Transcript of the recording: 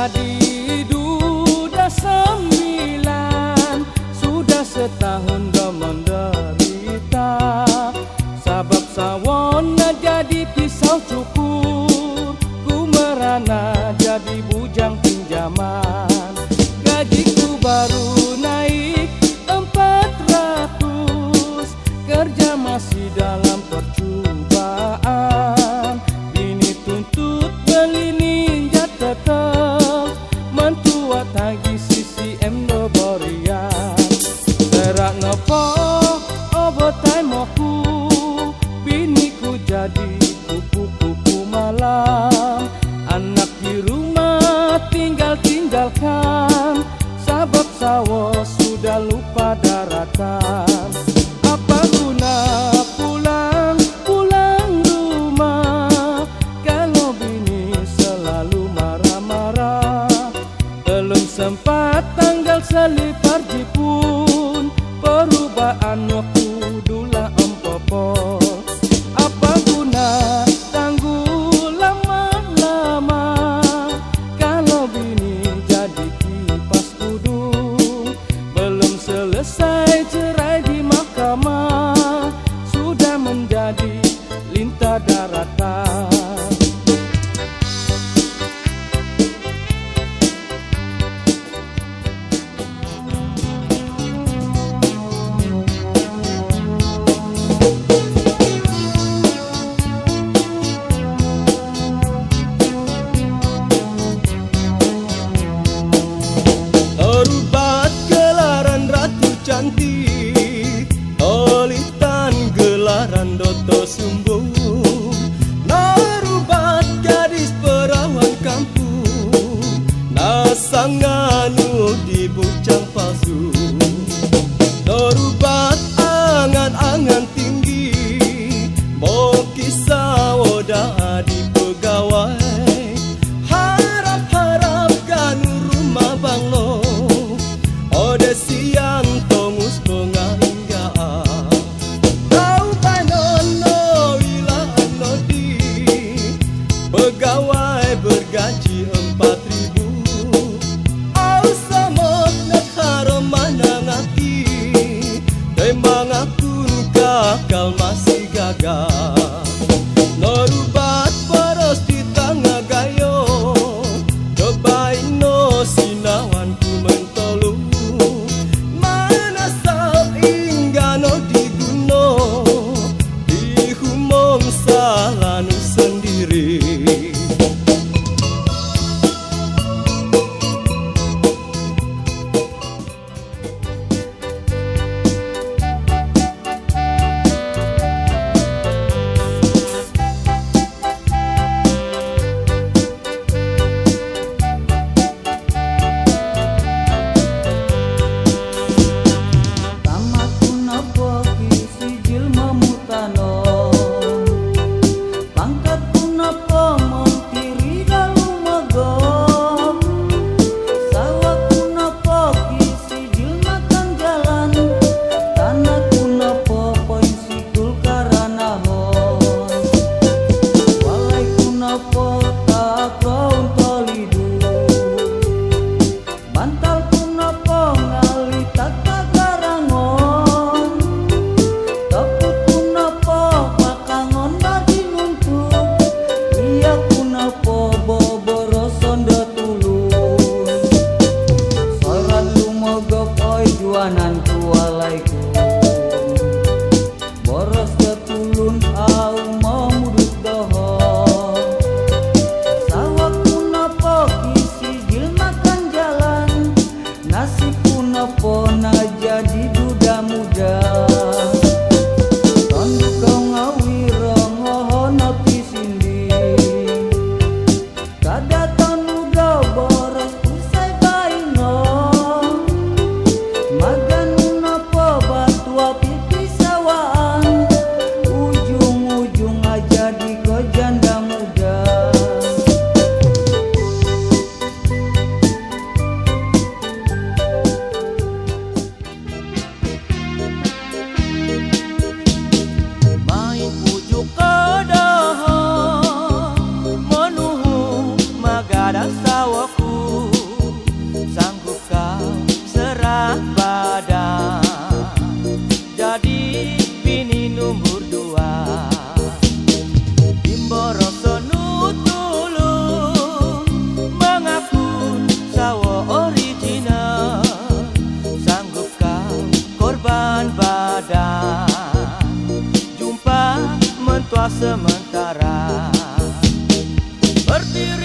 menjadi duda sembilan, sudah setahun dah menderita. Sebab sawona jadi pisau cukur, ku merana jadi bujang pinjaman. Gajiku baru naik 400, kerja masih dalam percobaan. Bini tuntut beli ninja tetap, mentua tagih CCM beborian. Terak nopo overtime aku, biniku jadi kupu-kupu malam. Anak di rumah tinggalkan, sebab sawah sudah lupa daratan. Apa guna pulang rumah kalau bini selalu marah-marah. Belum sempat tanggal selipar jipun, perubahan waktu dula empopol. Apa guna tangguh lama-lama kalau bini jadi kipas kudung. Belum selesai cerai di mahkamah, sudah menjadi lintah daratan. Orubat gelaran ratu cantik, olitan gelaran doto sumbung. Narubat gadis perawan kampung, nasanganu di bujang palsu. Norubat angan-angan tinggi, mau kisah woda di pegawai. Harap-harap kanu rumah banglo, ode siang tongus pengainggaan. Tau panono wilaan nodi, pegawai bergaji 4.000. Au samot nak haram manangati, temang akun kakal masih gagal. Norubat poros di tangga gayo, cobain no sinawan ku mentolu. Mana sal inggano diguno, dihumom salanu sendiri. sadar, jumpa mentua sementara. Berdiri